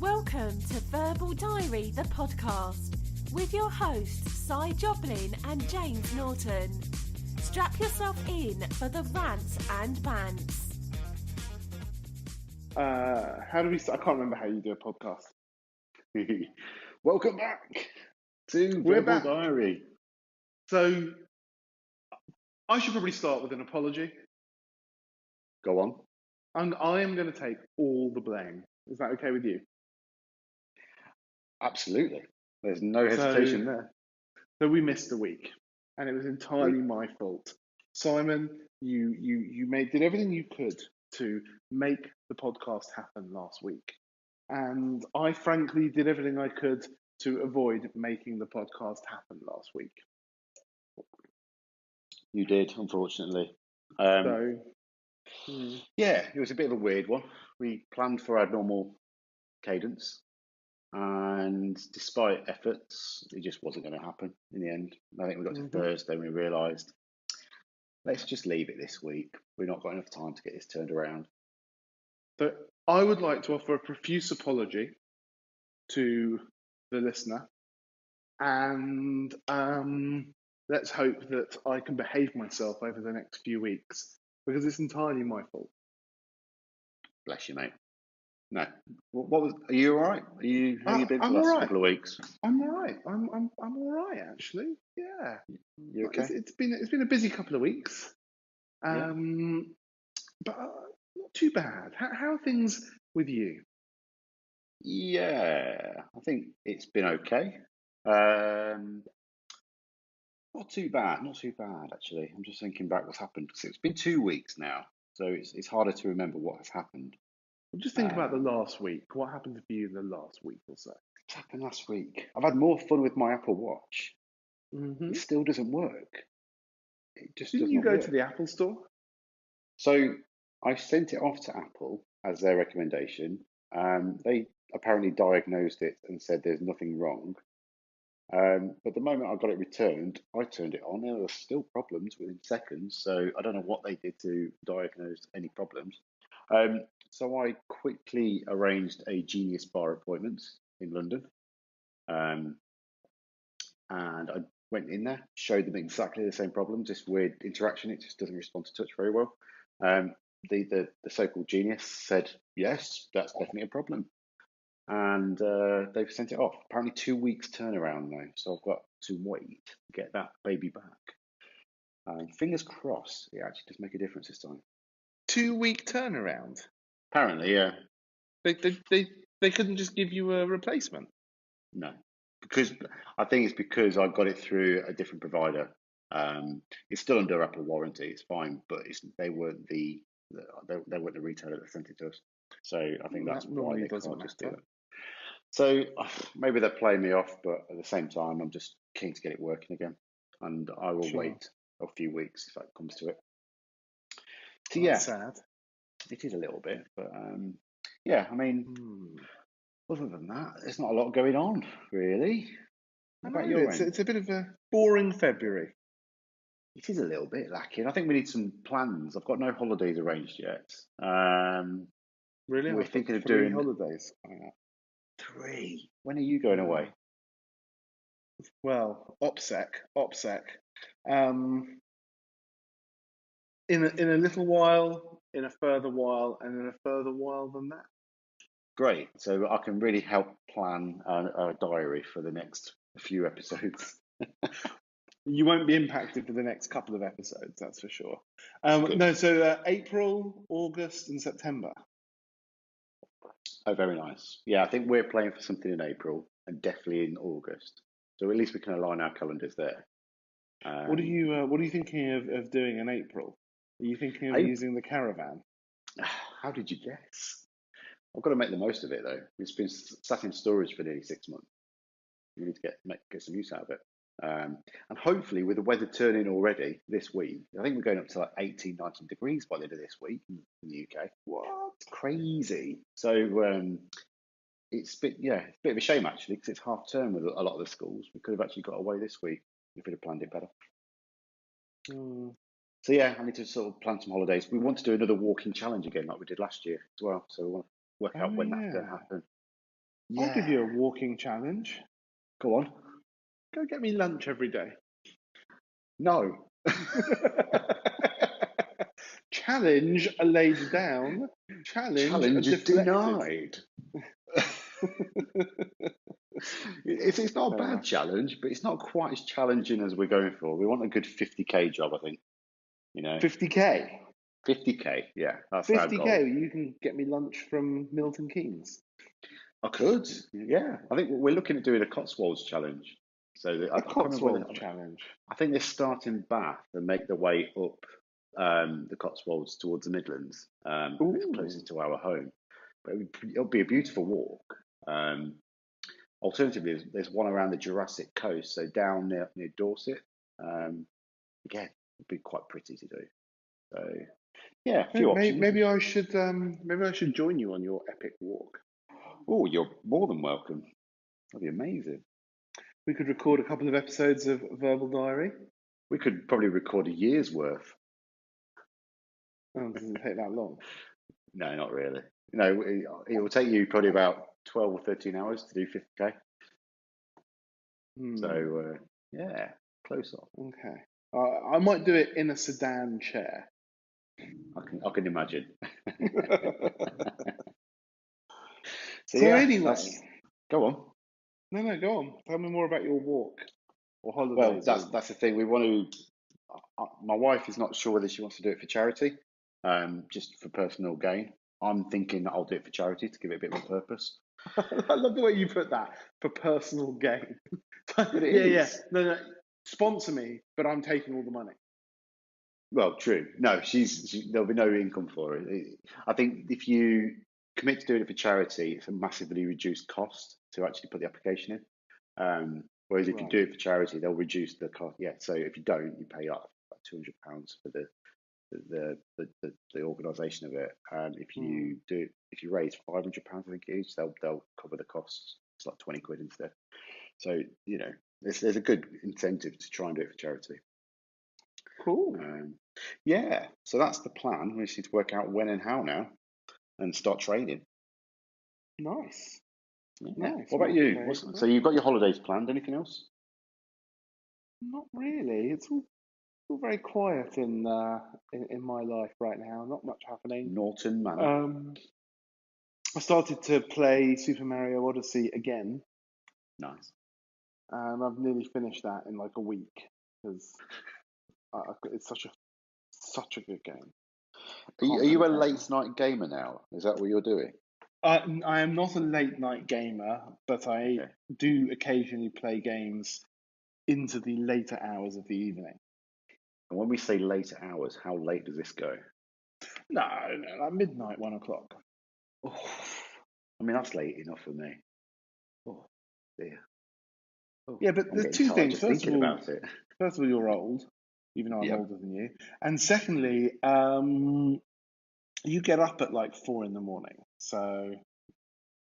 Welcome to Verbal Diary, the podcast, with your hosts, Cy Joblin and James Norton. Strap yourself in for the rants and bants. How do we start? I can't remember how you do a podcast. Welcome back to We're Verbal back. Diary. So, I should probably start with an apology. Go on. I am going to take all the blame. Is that okay with you? Absolutely. There's no hesitation there. So we missed a week, and it was entirely my fault. Simon, you did everything you could to make the podcast happen last week, and I frankly did everything I could to avoid making the podcast happen last week. You did, unfortunately. Yeah, it was a bit of a weird one. We planned for our normal cadence, and despite efforts, it just wasn't going to happen in the end. I think we got to Thursday and we realised, let's just leave it this week. We've not got enough time to get this turned around. So I would like to offer a profuse apology to the listener, and let's hope that I can behave myself over the next few weeks, because it's entirely my fault. Bless you, mate. No, what was? Are you all right? How you been for the last couple of weeks? I'm all right. I'm all right, actually. Yeah. You okay? It's been a busy couple of weeks, Yeah. but not too bad. How are things with you? Yeah, I think it's been okay. Not too bad, actually. I'm just thinking back what's happened. 'Cause it's been 2 weeks now, so it's harder to remember what has happened. Just think about the last week. What happened for you the last week or so? What happened last week? I've had more fun with my Apple Watch. Mm-hmm. It still doesn't work. It just Didn't does you not go work. to the Apple store? So I sent it off to Apple as their recommendation. They apparently diagnosed it and said there's nothing wrong. But the moment I got it returned, I turned it on. There were still problems within seconds. So I don't know what they did to diagnose any problems. So I quickly arranged a Genius Bar appointment in London. And I went in there, showed them exactly the same problems, this weird interaction. It just doesn't respond to touch very well. The so-called genius said, yes, that's definitely a problem. And they've sent it off. Apparently 2 weeks turnaround though, so I've got to wait to get that baby back. Fingers crossed, it actually does make a difference this time. 2 week turnaround. Apparently, yeah. They couldn't just give you a replacement. No, because I think it's because I got it through a different provider. It's still under Apple warranty. It's fine, but they weren't the retailer that sent it to us. So I think that's why they can't just do it. So maybe they're playing me off, but at the same time, I'm just keen to get it working again, and I will wait a few weeks if that comes to it. So That's sad. It is a little bit, but yeah. I mean, other than that, there's not a lot going on really. What about your end? It's a bit of a boring February. It is a little bit lacking. I think we need some plans. I've got no holidays arranged yet. Really? We're thinking of doing holidays coming up. 3. When are you going away? Well, OPSEC. In a little while, in a further while, and in a further while than that. Great. So I can really help plan a diary for the next few episodes. You won't be impacted for the next couple of episodes, that's for sure. So April, August, and September. Oh, very nice. Yeah, I think we're playing for something in April and definitely in August. So at least we can align our calendars there. What are you thinking of doing in April? Are you thinking of using the caravan? How did you guess? I've got to make the most of it though. It's been sat in storage for nearly 6 months. We need to get some use out of it. And hopefully with the weather turning already this week, I think we're going up to like 18, 19 degrees by the end of this week in the UK. What? Crazy. So it's a bit of a shame actually, because it's half term with a lot of the schools. We could have actually got away this week if we'd have planned it better. So yeah, I need to sort of plan some holidays. We want to do another walking challenge again like we did last year as well. So we want to work out when that's going to happen. I'll give Yeah. you a walking challenge. Go on. Go get me lunch every day. No. Challenge laid down. Challenge Challenge deflected. denied. It's not a Fair bad enough. challenge, but it's not quite as challenging as we're going for. We want a good 50k job, I think. 50k. 50k. Yeah, that's our 50k. goal. You can get me lunch from Milton Keynes. I could. Yeah, I think we're looking at doing a Cotswolds challenge. So I A can't remember whether Cotswold challenge. I think they start in Bath and make their way up the Cotswolds towards the Midlands. It's closer Ooh. to our home, but it'll be a beautiful walk. Alternatively, there's one around the Jurassic Coast, so down near Dorset. Again, it'd be quite pretty to do. So yeah, a few options. Maybe I should join you on your epic walk. Oh, you're more than welcome. That'd be amazing. We could record a couple of episodes of Verbal Diary. We could probably record a year's worth. Oh, doesn't take that long. No, not really. No, it will take you probably about 12 or 13 hours to do 50k. So yeah, close up. Okay. I might do it in a sedan chair. I can imagine. So yeah, anyway, go on. no, go on. Tell me more about your walk or Well, holidays. that's the thing. We want to. My wife is not sure whether she wants to do it for charity, just for personal gain. I'm thinking that I'll do it for charity to give it a bit more purpose. I love the way you put that, for personal gain. But it Yeah. is. No. Sponsor me, but I'm taking all the money. Well, true. No, there'll be no income for it. I think if you commit to doing it for charity, it's a massively reduced cost to actually put the application in. Whereas if you do it for charity, they'll reduce the cost. Yeah. So if you don't, you pay up about £200 for the organisation of it. If you raise £500, I think it is, they'll cover the costs. It's like 20 quid instead. So there's a good incentive to try and do it for charity. Cool. Yeah, so that's the plan. We just need to work out when and how now, and start training. Nice. Yeah. Nice. What about you? So you've got your holidays planned? Anything else? Not really. It's all very quiet in my life right now. Not much happening. Norton Manor. I started to play Super Mario Odyssey again. Nice. And I've nearly finished that in like a week because it's such a good game. Are you a late night gamer now? Is that what you're doing? I am not a late night gamer, but I do occasionally play games into the later hours of the evening. And when we say later hours, how late does this go? No, like midnight, 1 o'clock. Oh, I mean, that's late enough for me. Oh dear. Oh, yeah, but there's two things. First of all, you're old, even though I'm older than you. And secondly, you get up at like 4 in the morning, so a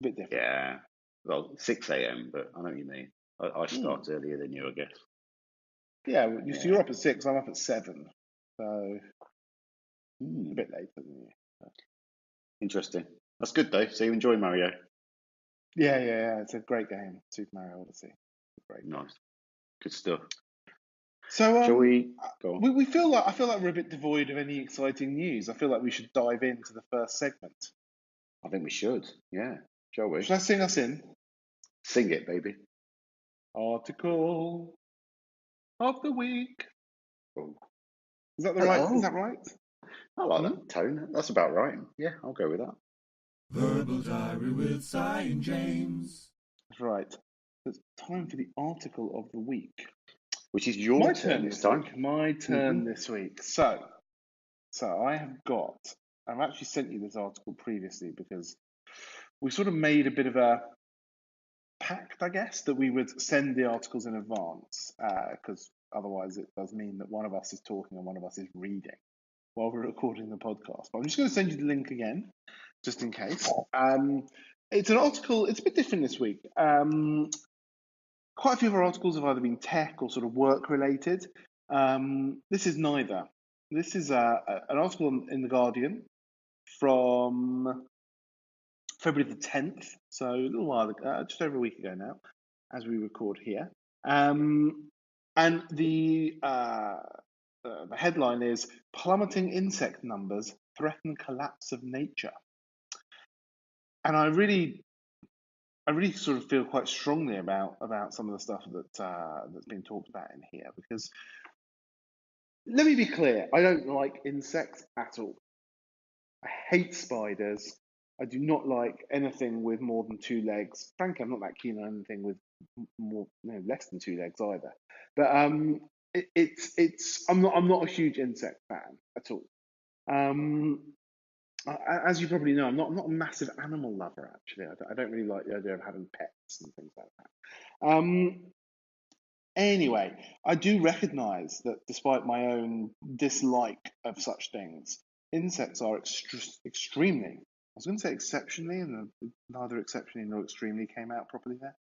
bit different. Yeah, well, 6 a.m., but I know what you mean. I start earlier than you, I guess. Yeah, so you're up at 6, I'm up at 7, so a bit later than you. Interesting. That's good though. So you enjoy Mario? Yeah. It's a great game, Super Mario Odyssey. Great. Nice. Good stuff. So shall we go on? I feel like we're a bit devoid of any exciting news. I feel like we should dive into the first segment. I think we should. Yeah. Shall we? Should I sing us in? Sing it, baby. Article of the week. Oh. Is that right? Is that right? I like that tone. That's about right. Yeah, I'll go with that. Verbal Diary with Si and James. That's right. It's time for the article of the week. Which is your turn this time. My turn this week. So I have got, I've actually sent you this article previously because we sort of made a bit of a pact, I guess, that we would send the articles in advance because otherwise it does mean that one of us is talking and one of us is reading while we're recording the podcast. But I'm just going to send you the link again, just in case. It's an article, it's a bit different this week. Quite a few of our articles have either been tech or sort of work related. This is neither. This is an article in The Guardian from February the 10th, so a little while ago, just over a week ago now, as we record here. And the headline is "Plummeting Insect Numbers Threaten Collapse of Nature." And I really sort of feel quite strongly about some of the stuff that's been talked about in here, because let me be clear, I don't like insects at all. I hate spiders. I do not like anything with more than two legs. Frankly, I'm not that keen on anything with less than two legs either. But I'm not a huge insect fan at all. As you probably know, I'm not a massive animal lover, actually. I don't really like the idea of having pets and things like that. Anyway, I do recognise that despite my own dislike of such things, insects are extremely, I was going to say exceptionally, and neither exceptionally nor extremely came out properly there.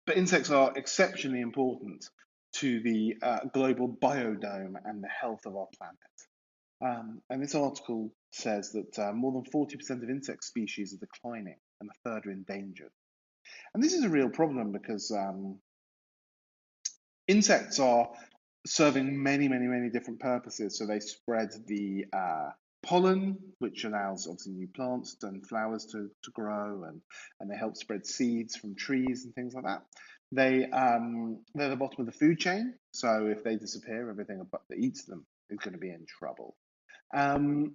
But insects are exceptionally important to the global biodome and the health of our planet. And this article says that more than 40% of insect species are declining and a third are endangered. And this is a real problem because insects are serving many, many, many different purposes. So they spread the pollen, which allows obviously new plants and flowers to grow, and they help spread seeds from trees and things like that. They're the bottom of the food chain. So if they disappear, everything that eats them is going to be in trouble. And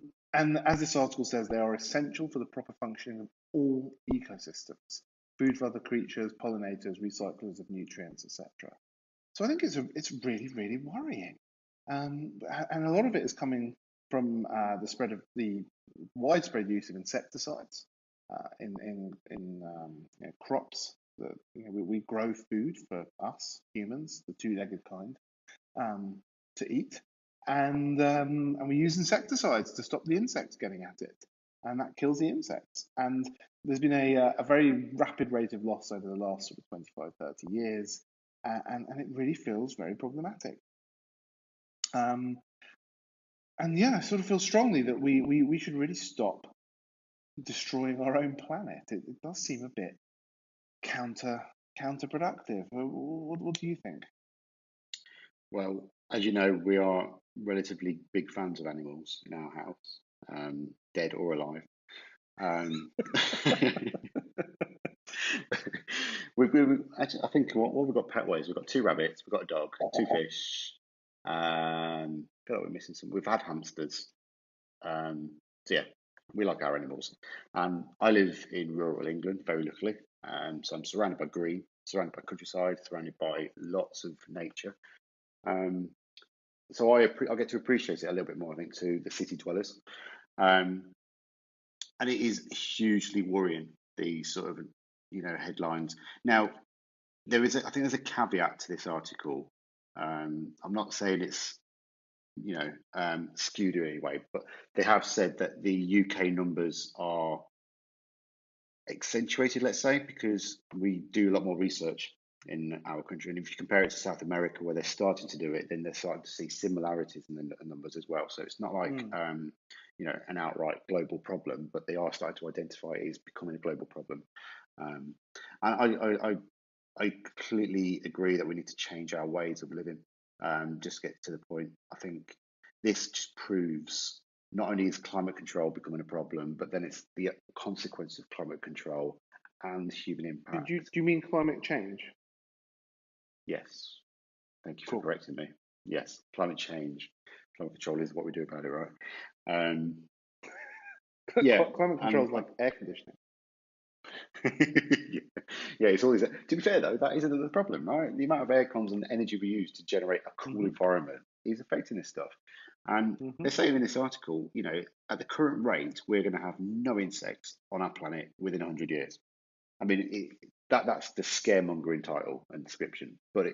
as this article says, they are essential for the proper functioning of all ecosystems: food for other creatures, pollinators, recyclers of nutrients, etc. So I think it's really, really worrying, and a lot of it is coming from the widespread use of insecticides in crops. That we grow food for us humans, the two-legged kind, to eat, and we use insecticides to stop the insects getting at it, and that kills the insects. And there's been a very rapid rate of loss over the last sort of 25, 30 years. And it really feels very problematic. And yeah, I sort of feel strongly that we should really stop destroying our own planet. It does seem a bit counterproductive. What do you think? Well, as you know, we are relatively big fans of animals in our house, dead or alive. Actually, I think what we've got pet-wise, we've got 2 rabbits, we've got a dog, 2 fish. I feel like we're missing some. We've had hamsters. So yeah, we like our animals. And I live in rural England, very luckily. So I'm surrounded by green, surrounded by countryside, surrounded by lots of nature. So I get to appreciate it a little bit more, I think, to the city dwellers. And it is hugely worrying, these sort of headlines. Now, I think there's a caveat to this article. I'm not saying it's skewed in any way, but they have said that the UK numbers are accentuated, let's say, because we do a lot more research in our country. And if you compare it to South America, where they're starting to do it, then they're starting to see similarities in the numbers as well. So it's not like an outright global problem, but they are starting to identify it as becoming a global problem. And I completely agree that we need to change our ways of living. Just get to the point. I think this just proves not only is climate control becoming a problem, but then it's the consequence of climate control and human impact. Do you mean climate change? Yes. Thank you Cool. for correcting me. Yes, climate change, climate control is what we do about it, right? Yeah. Climate control is like air conditioning. Yeah, it's always. To be fair though, that is another problem, right? The amount of air cons and energy we use to generate a cool environment is affecting this stuff. And they're saying in this article, at the current rate, we're going to have no insects on our planet within 100 years. I mean, that's the scaremongering title and description, but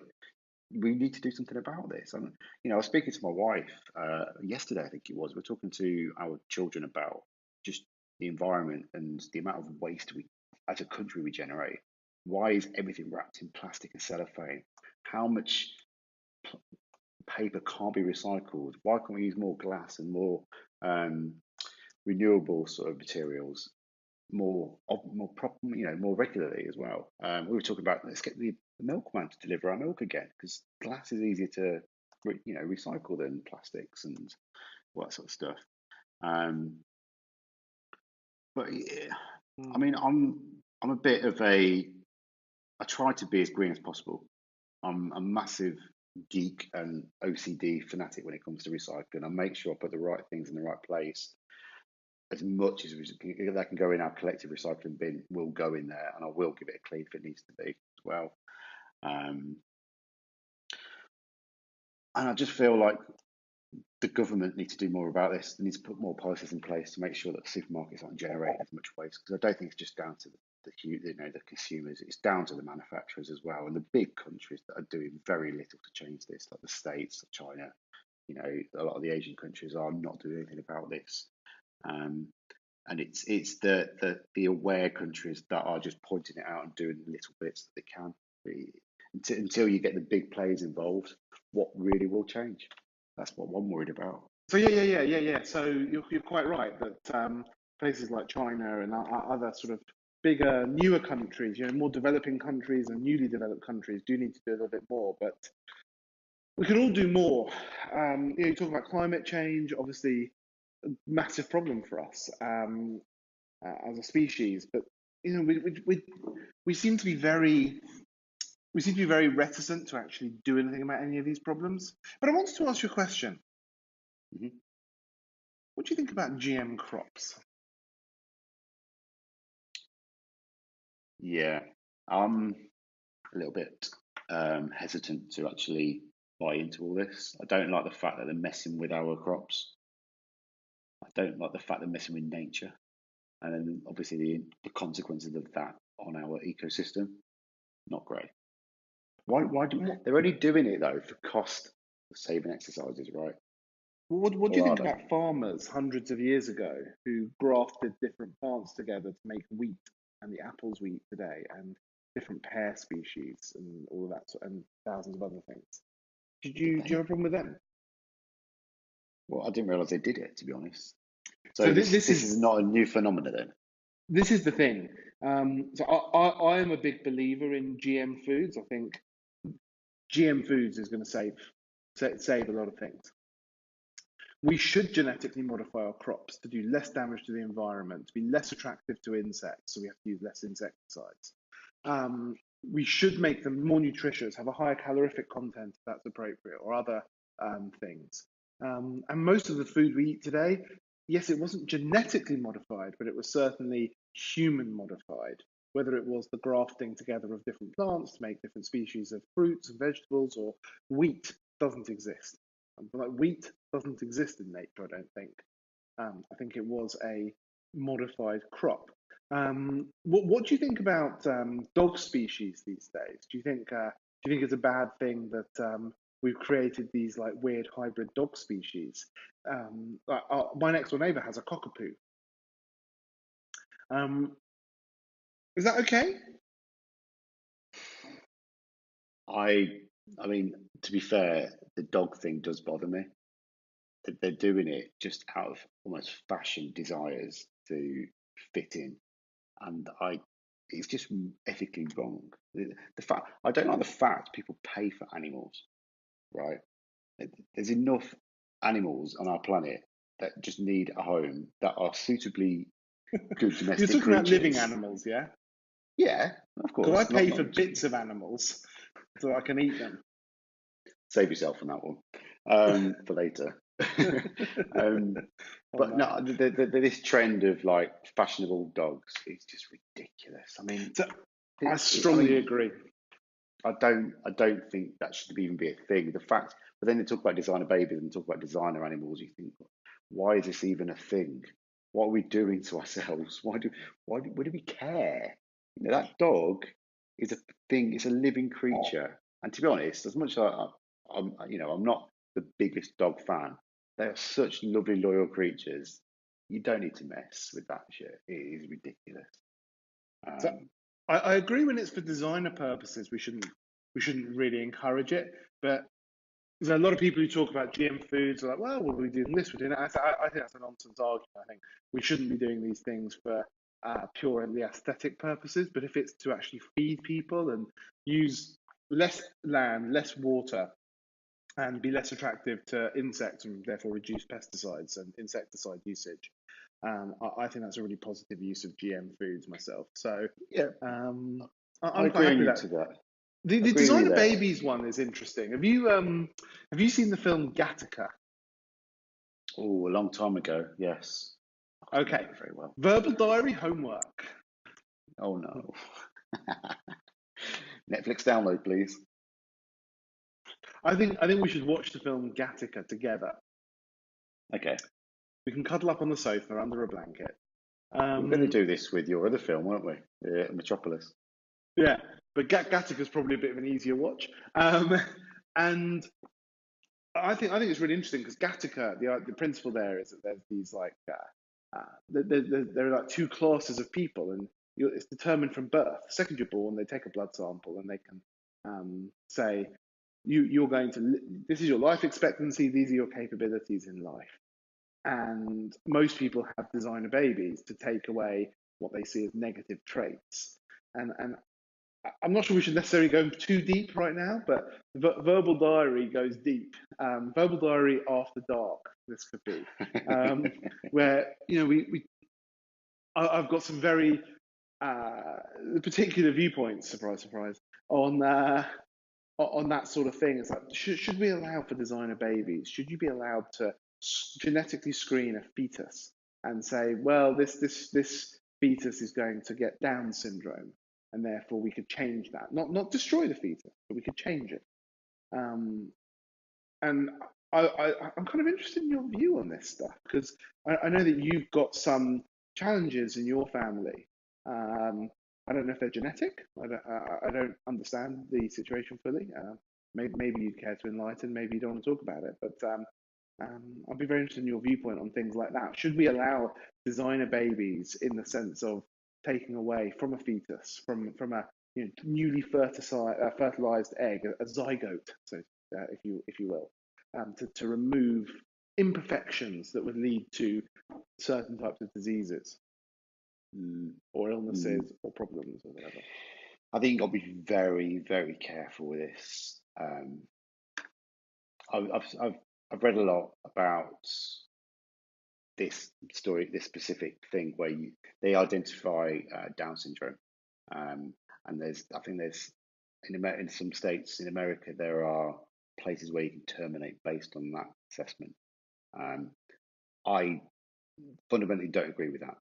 we need to do something about this. And I was speaking to my wife yesterday, I think it was. We're talking to our children about just the environment and the amount of waste we, as a country, we generate. Why is everything wrapped in plastic and cellophane? How much paper can't be recycled? Why can't we use more glass and more renewable sort of materials? more regularly as well. We were talking about, let's get the milkman to deliver our milk again, because glass is easier to recycle than plastics and all that sort of stuff. But yeah, I mean, I'm a bit of I try to be as green as possible. I'm a massive geek and OCD fanatic when it comes to recycling. I make sure I put the right things in the right place. As much as that can go in our collective recycling bin, will go in there, and I will give it a clean if it needs to be as well. And I just feel like the government needs to do more about this. They need to put more policies in place to make sure that supermarkets aren't generating as much waste. Because I don't think it's just down to the consumers. It's down to the manufacturers as well, and the big countries that are doing very little to change this, like the States, China. A lot of the Asian countries are not doing anything about this. And it's the aware countries that are just pointing it out and doing little bits that they can. Until you get the big players involved, what really will change? That's what I'm worried about. So yeah. So you're quite right that places like China and other sort of bigger, newer countries, more developing countries and newly developed countries do need to do a little bit more. But we can all do more. You talk about climate change, obviously, a massive problem for us as a species. But we seem to be very reticent to actually do anything about any of these problems. But I wanted to ask you a question. Mm-hmm. What do you think about GM crops? Yeah, I'm a little bit hesitant to actually buy into all this. I don't like the fact that they're messing with our crops. I don't like the fact they're messing with nature, and then obviously the consequences of that on our ecosystem, not great. They're only doing it though for cost saving exercises, right? What do you Or are think they? about farmers hundreds of years ago who grafted different plants together to make wheat and the apples we eat today, and different pear species and all of that, and thousands of other things? Do you have a problem with them? Well, I didn't realize they did it, to be honest. So So this is not a new phenomenon then. this is the thing. So I am a big believer in GM foods. I think GM foods is going to save a lot of things. We should genetically modify our crops to do less damage to the environment, to be less attractive to insects, so we have to use less insecticides. We should make them more nutritious, have a higher calorific content if that's appropriate, or other things. And most of the food we eat today, yes, it wasn't genetically modified, but it was certainly human modified, whether it was the grafting together of different plants to make different species of fruits and vegetables, or wheat doesn't exist. Like wheat doesn't exist in nature, I don't think. I think it was a modified crop. What do you think about dog species these days? Do you think it's a bad thing that we've created these like weird hybrid dog species? My next door neighbour has a cockapoo. Is that okay? I mean, to be fair, the dog thing does bother me. They're doing it just out of almost fashion desires to fit in, and it's just ethically wrong. The fact I don't like the fact people pay for animals, right? There's enough animals on our planet that just need a home, that are suitably good You're domestic talking about living creatures. animals, yeah? Yeah, of Because I course. pay Not for bits of animals so I can eat them. Save yourself on that one for later. um, Oh but no. no, this trend of like fashionable dogs is just ridiculous. I mean, So I strongly agree. I don't think that should even be a thing. The fact, but then they talk about designer babies and talk about designer animals. You think, why is this even a thing? What are we doing to ourselves? Why do we care? That dog is a thing. It's a living creature. And to be honest, as much as I'm not the biggest dog fan. They are such lovely, loyal creatures. You don't need to mess with that shit. It is ridiculous. So I agree when it's for designer purposes, we shouldn't really encourage it. But there's a lot of people who talk about GM foods are like, well, we're doing this, we're doing that. I think that's a nonsense argument. I think we shouldn't be doing these things for purely aesthetic purposes, but if it's to actually feed people and use less land, less water, and be less attractive to insects and therefore reduce pesticides and insecticide usage, I think that's a really positive use of GM foods myself. So Yeah, I I'm quite agree on happy with you that. to that. The Agree with you designer there. babies one is interesting. Have you seen the film Gattaca? Oh, a long time ago. Yes, I can't Okay, remember it very well. verbal diary homework. Oh no. Netflix download, please. I think we should watch the film Gattaca together. Okay, We can cuddle up on the sofa under a blanket. we were going to Um, do this with your other film, weren't we? Metropolis. yeah, but Gattaca's probably a bit of an easier watch. And I think it's really interesting because Gattaca, the principle there is that there's these like there are like two classes of people, and it's determined from birth. The second you're born, they take a blood sample and they can say you're going to this is your life expectancy, these are your capabilities in life. And most people have designer babies to take away what they see as negative traits. And I'm not sure we should necessarily go too deep right now, but verbal diary goes deep. Verbal diary after dark. This could be where I've got some very particular viewpoints. Surprise, surprise. On that sort of thing. It's like should we allow for designer babies? Should you be allowed to genetically screen a fetus and say, well, this fetus is going to get Down syndrome, and therefore we could change that, not destroy the fetus, but we could change it. Um, and I'm kind of interested in your view on this stuff because I know that you've got some challenges in your family. I don't know if they're genetic. I don't understand the situation fully. Maybe you'd care to enlighten. Maybe you don't want to talk about it. But I'd be very interested in your viewpoint on things like that. Should we allow designer babies in the sense of taking away from a fetus, from a newly fertilized egg, a zygote, so if you will, to remove imperfections that would lead to certain types of diseases or Mm. illnesses or problems or whatever. I think you've got to be very, very careful with this. I've read a lot about this story, this specific thing where they identify Down syndrome, and I think there's in some states in America there are places where you can terminate based on that assessment. I fundamentally don't agree with that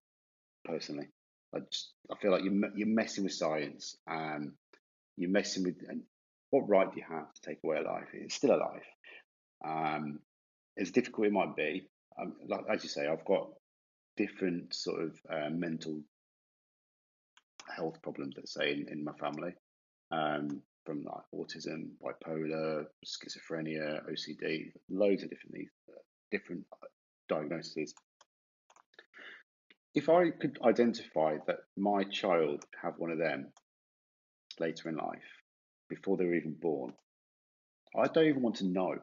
personally. I feel like you're messing with science. You're messing with and what right do you have to take away a life? It's still a life. As difficult it might be, like as you say, I've got different sort of mental health problems, let's say, in my family, from like autism, bipolar, schizophrenia, OCD, loads of different diagnoses. If I could identify that my child have one of them later in life, before they're even born, I don't even want to know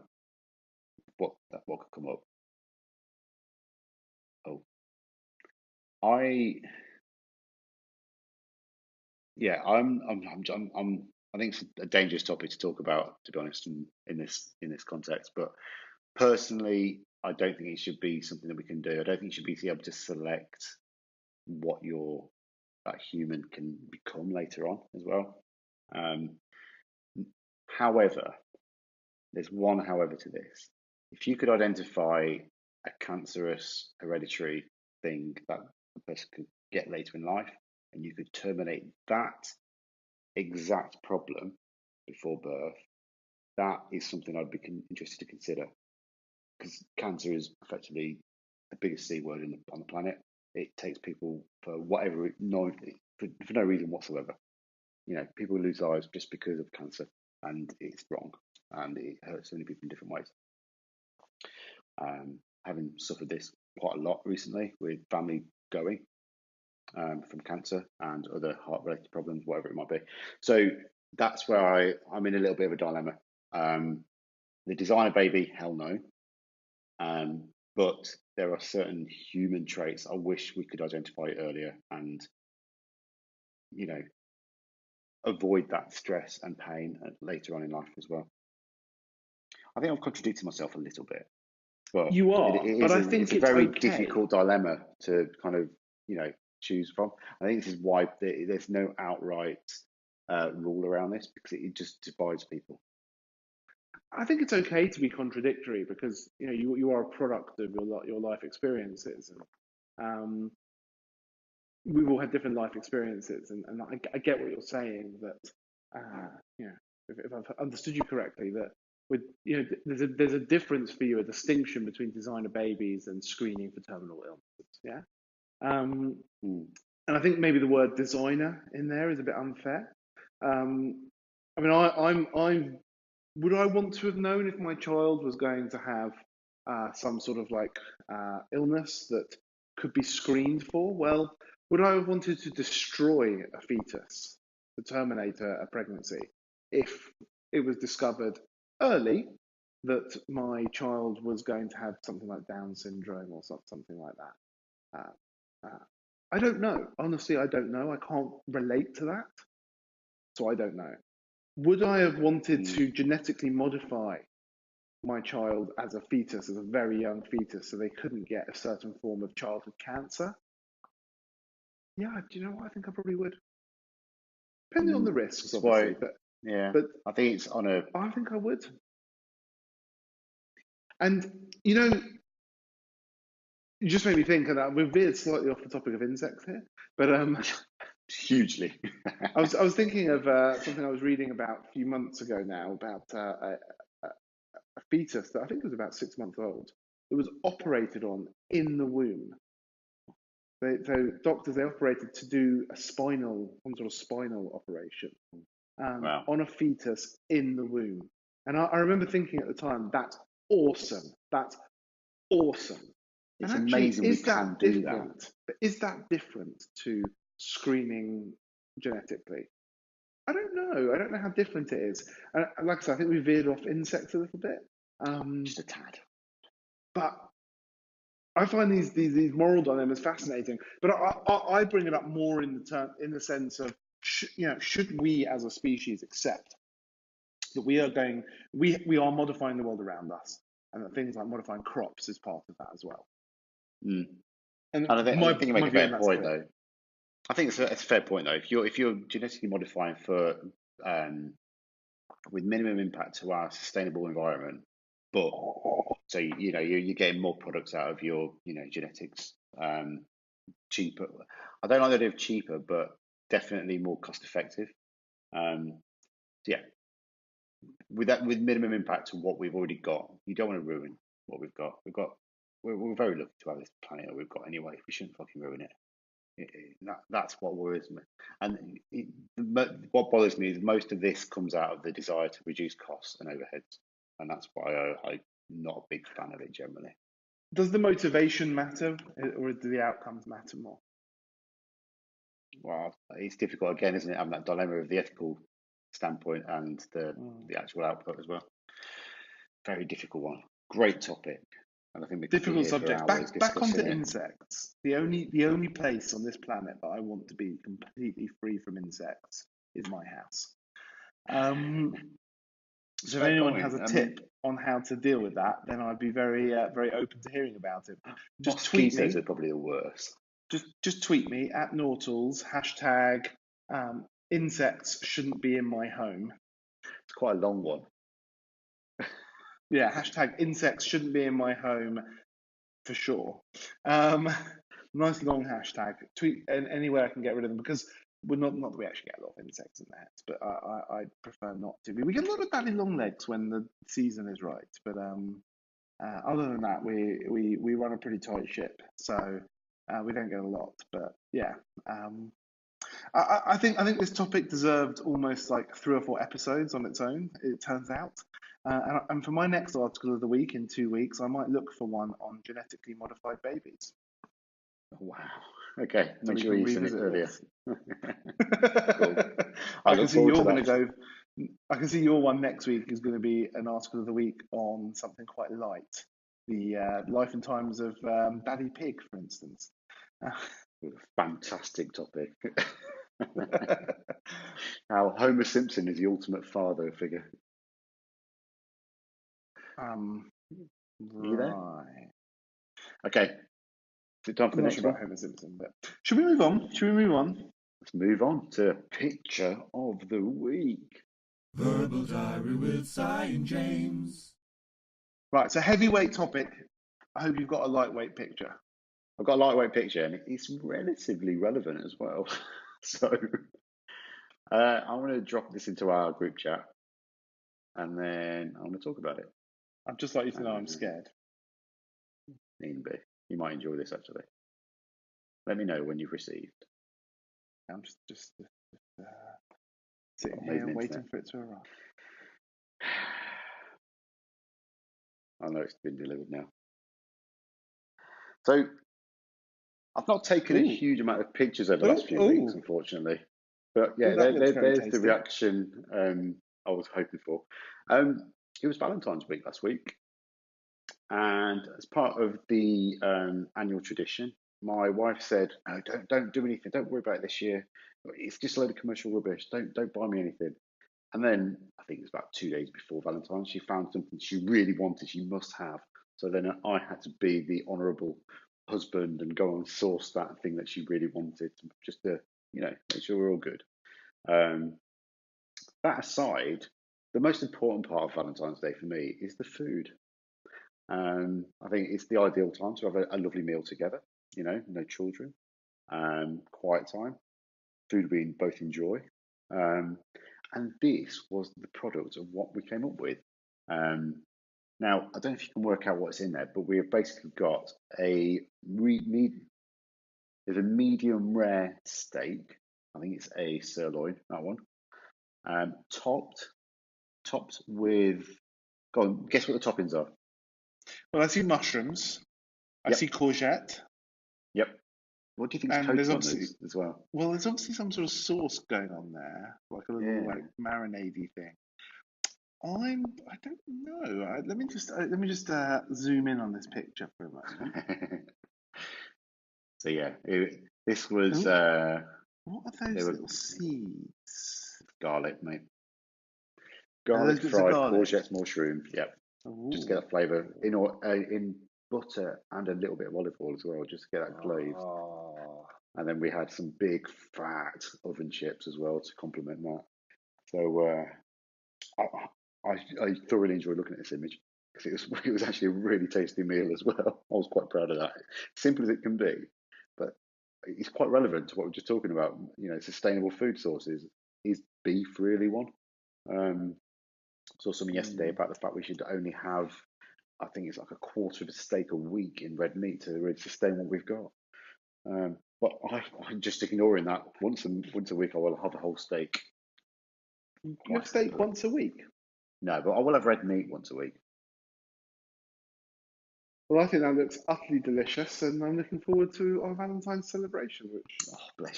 what could come up. Oh, I yeah, I think it's a dangerous topic to talk about, to be honest, in this context. But personally, I don't think it should be something that we can do. I don't think you should be able to select what your that human can become later on as well. Um, however, there's one however to this. If you could identify a cancerous hereditary thing that a person could get later in life, and you could terminate that exact problem before birth, that is something I'd be interested to consider, because cancer is effectively the biggest C word on the planet. It takes people for whatever for no reason whatsoever. People lose lives just because of cancer, and it's wrong, and it hurts so many people in different ways. Having suffered this quite a lot recently with family going from cancer and other heart-related problems, whatever it might be. So that's where I'm in a little bit of a dilemma. The designer baby, hell no. But there are certain human traits I wish we could identify earlier and, avoid that stress and pain later on in life as well. I think I've contradicted myself a little bit, but You it, are, it but is I a, it's think a it's very okay. difficult dilemma to kind of, choose from. I think this is why there's no outright rule around this, because it just divides people. I think it's okay to be contradictory because you are a product of your life experiences, and we've all had different life experiences, and I get what you're saying, that if I've understood you correctly, that with there's a difference for you, a distinction between designer babies and screening for terminal illnesses. Yeah. Mm. And I think maybe the word designer in there is a bit unfair. I mean, I'm would I want to have known if my child was going to have some sort of illness that could be screened for? Well, would I have wanted to destroy a fetus, to terminate a pregnancy, if it was discovered early that my child was going to have something like Down syndrome or something like that? I don't know. Honestly, I don't know. I can't relate to that, so I don't know. Would I have wanted to genetically modify my child as a fetus, as a very young fetus, so they couldn't get a certain form of childhood cancer? Yeah, do you know what? I think I probably would, depending on the risks, That's why, obviously. but I think it's on a. I think I would. And you just made me think, and we've veered slightly off the topic of insects here, but hugely. I was thinking of something I was reading about a few months ago now, about a fetus that I think was about 6 months old. It was operated on in the womb. So doctors, they operated to do some sort of spinal operation Wow. on a fetus in the womb. And I remember thinking at the time, that's awesome. That's awesome. It's and actually, amazing we can do that. But is that different to screening genetically? I don't know. I don't know how different it is. And like I said, I think we veered off insects a little bit. Just a tad. But I find these moral dilemmas fascinating. But I bring it up more in the sense of should we as a species accept that we are modifying the world around us, and that things like modifying crops is part of that as well. Mm. And I think you make a fair point, clear. though. I think it's a fair point, though. If you're genetically modifying for with minimum impact to our sustainable environment, but so you're getting more products out of your genetics cheaper. I don't like the idea of cheaper, but definitely more cost effective. Yeah, with minimum impact to what we've already got, you don't want to ruin what we've got. We're very lucky to have this planet that we've got anyway. We shouldn't fucking ruin it. That's what worries me. And what bothers me is most of this comes out of the desire to reduce costs and overheads, and that's why I'm not a big fan of it generally. Does the motivation matter, or do the outcomes matter more? Well, it's difficult again, isn't it? Having that dilemma of the ethical standpoint and the actual output as well. Very difficult one. Great topic. And I think we could difficult be here subject. for hours Back onto it. insects. The only place on this planet that I want to be completely free from insects is my house. So if anyone has a tip on how to deal with that, then I'd be very very open to hearing about it. Just tweet me. Are probably the worst. Just tweet me at Nautilus hashtag insects shouldn't be in my home. It's quite a long one. Yeah, hashtag insects shouldn't be in my home for sure. Nice long hashtag. Tweet anywhere I can get rid of them, because we're not that we actually get a lot of insects in the house, but I prefer not to. We get a lot of daddy long legs when the season is right, but other than that, we run a pretty tight ship, so we don't get a lot. But yeah, I think this topic deserved almost like 3 or 4 episodes on its own, it turns out. And for my next article of the week in 2 weeks, I might look for one on genetically modified babies. Wow. Okay, so make sure you send it earlier. Cool. I can see you're going to go. I can see your one next week is going to be an article of the week on something quite light. the life and times of Daddy Pig, for instance. Fantastic topic. How Homer Simpson is the ultimate father figure. You there? Right. Okay. Is it time for the I'm not next sure one? about Homer Simpson, but should we move on? Let's move on to picture of the week. Verbal Diary with Cy and James. Right, so heavyweight topic. I hope you've got a lightweight picture. I've got a lightweight picture and it's relatively relevant as well. So I'm going to drop this into our group chat and then I'm going to talk about it. I'd just like you to know I'm scared. You might enjoy this actually. Let me know when you've received. I'm just sitting here waiting for it to arrive. I know it's been delivered now. So I've not taken a huge amount of pictures over the last few weeks, unfortunately. But yeah, there's the reaction I was hoping for. It was Valentine's week last week. And as part of the annual tradition, my wife said, "No, don't do anything. Don't worry about it this year. It's just a load of commercial rubbish. Don't buy me anything." And then I think it was about 2 days before Valentine's, she found something she really wanted, she must have. So then I had to be the honourable husband and go and source that thing that she really wanted, just to make sure we're all good. That aside, the most important part of Valentine's Day for me is the food. I think it's the ideal time to have a lovely meal together. No children, quiet time, food we both enjoy. And this was the product of what we came up with. Now, I don't know if you can work out what's in there, but we have basically got there's a medium rare steak. I think it's a sirloin, that one. Topped with, go on, guess what the toppings are? Well, I see mushrooms. I see courgette. Yep. What do you think is coated on these as well? Well, there's obviously some sort of sauce going on there, like a little like marinade-y thing. I don't know. Let me just zoom in on this picture for a moment. So yeah, this was. What are those little seeds? Garlic, mate. Garlic fried courgette mushroom. Yep. Ooh. Just to get that flavour in butter and a little bit of olive oil as well, just to get that glaze. And then we had some big fat oven chips as well to complement that. So I thoroughly enjoyed looking at this image because it was actually a really tasty meal as well. I was quite proud of that. Simple as it can be, but it's quite relevant to what we're just talking about. Sustainable food sources. Is beef really one? Saw something yesterday about the fact we should only have, I think it's like a quarter of a steak a week in red meat to really sustain what we've got. But I'm just ignoring that. Once a week, I will have a whole steak. You have steak once a week? No, but I will have red meat once a week. Well, I think that looks utterly delicious, and I'm looking forward to our Valentine's celebration, which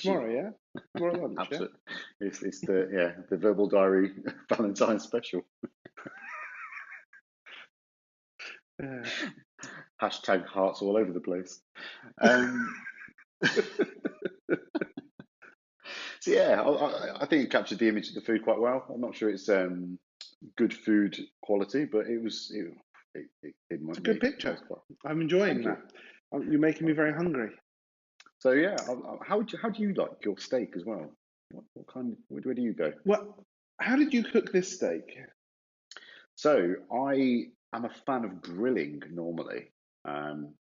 tomorrow, yeah, tomorrow lunch. Absolutely, yeah? It's the Verbal Diary Valentine's special. Hashtag hearts all over the place. So yeah, I think it captured the image of the food quite well. I'm not sure it's good food quality, but it was. It's a good picture. I'm enjoying that. You're making me very hungry. So yeah, how do you like your steak as well? What kind of, where do you go? Well, how did you cook this steak? So I am a fan of grilling normally.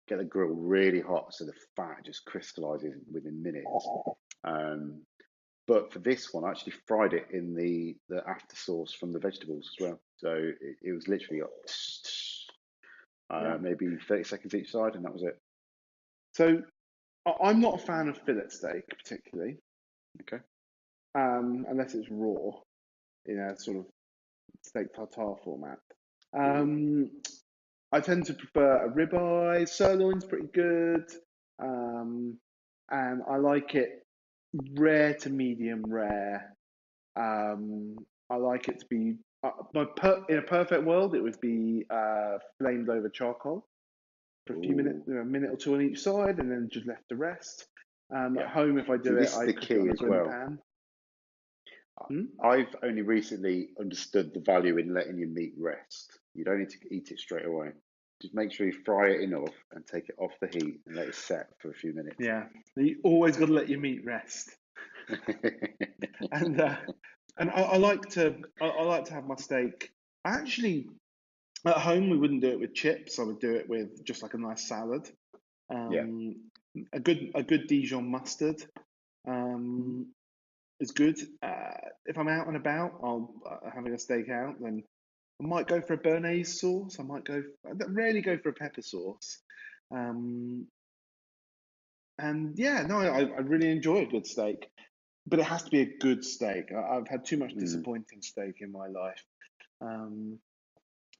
Get the grill really hot so the fat just crystallizes within minutes. But for this one, I actually fried it in the after sauce from the vegetables as well. So it was literally maybe 30 seconds each side, and that was it. So I'm not a fan of fillet steak particularly. Okay. Unless it's raw in a sort of steak tartare format. I tend to prefer a ribeye. Sirloin's pretty good, and I like it rare to medium rare. I like it to be in a perfect world, it would be flamed over charcoal. for a few minutes, Ooh. a minute or two on each side, and then just left to rest. At Yeah. home, if I See, do it, this is I the cook it key on a as grill well. pan. Hmm? I've only recently understood the value in letting your meat rest. You don't need to eat it straight away. Just make sure you fry it enough and take it off the heat and let it set for a few minutes. Yeah, you always got to let your meat rest. And I like to have my steak. I actually at home we wouldn't do it with chips. I would do it with just like a nice salad. Yeah. A good Dijon mustard is good. If I'm out and about, I'll having a steak out, then I might go for a béarnaise sauce. I rarely go for a pepper sauce. Um, and yeah, no, I really enjoy a good steak, but it has to be a good steak. I've had too much Mm. disappointing steak in my life.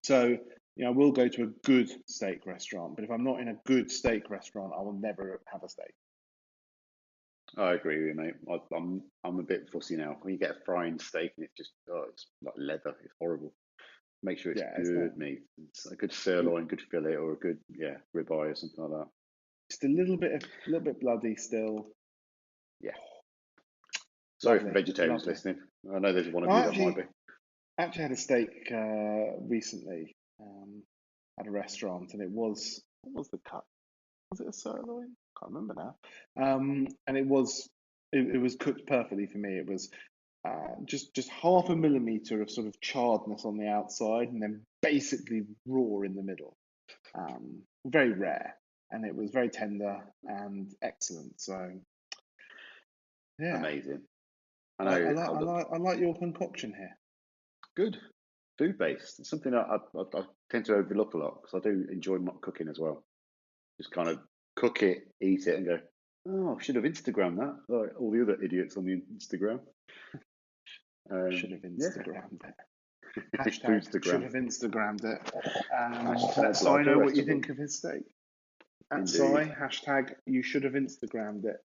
So, I will go to a good steak restaurant, but if I'm not in a good steak restaurant, I will never have a steak. I agree with you, mate. I'm a bit fussy now. When you get a frying steak and it's like leather, it's horrible. Make sure it's Yeah, it's not good meat. It's a good sirloin, good fillet, or a good ribeye or something like that. just a little bit bloody still. Yeah. Sorry for Lovely, vegetarians lovely. listening. I know there's one of I you that might be. actually had a steak recently at a restaurant, and what was the cut? Was it a sirloin? Can't remember now. And it was cooked perfectly for me. It was just half a millimeter of sort of charredness on the outside, and then basically raw in the middle. Very rare, and it was very tender and excellent. So yeah, Amazing. I I know. I like your concoction here. Good. Food based. It's something I tend to overlook a lot because I do enjoy cooking as well. Just kind of cook it, eat it, and go, oh, I should have Instagrammed that, like all the other idiots on the Instagram. Should have Yeah, Instagrammed it. Hashtag should Foodstagram. have Instagrammed it. Let Hashtag Si like the know what rest you of them. think of his steak. At Si, Indeed. hashtag you should have Instagrammed it.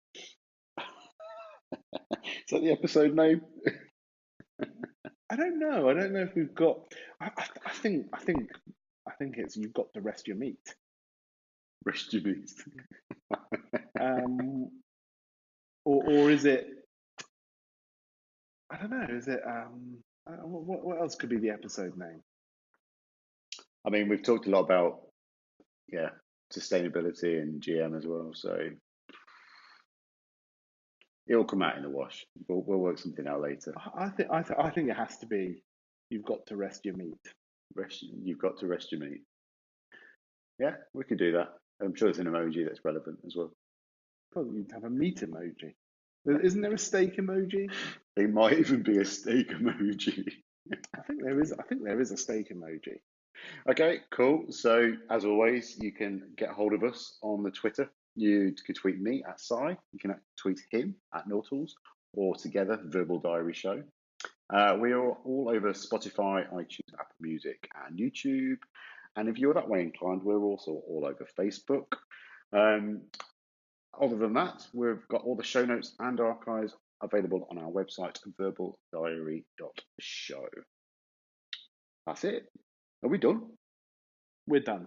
Is that the episode name? I don't know. I don't know if we've got. I think it's you've got to rest your meat. Rest your meat. Or is it? I don't know. Is it? What else could be the episode name? I mean, we've talked a lot about sustainability and GM as well, so it'll come out in the wash. We'll work something out later. I think it has to be. You've got to rest your meat. You've got to rest your meat. Yeah, we could do that. I'm sure there's an emoji that's relevant as well. Probably you'd have a meat emoji. Isn't there a steak emoji? There might even be a steak emoji. I think there is. I think there is a steak emoji. Okay, cool. So as always, you can get hold of us on the Twitter. You can tweet me at Si. You can tweet him at Nortals, or together Verbal Diary Show. We are all over Spotify, iTunes, Apple Music, and YouTube. And if you're that way inclined, we're also all over Facebook. Other than that, we've got all the show notes and archives available on our website, verbaldiary.show. That's it. Are we done? We're done.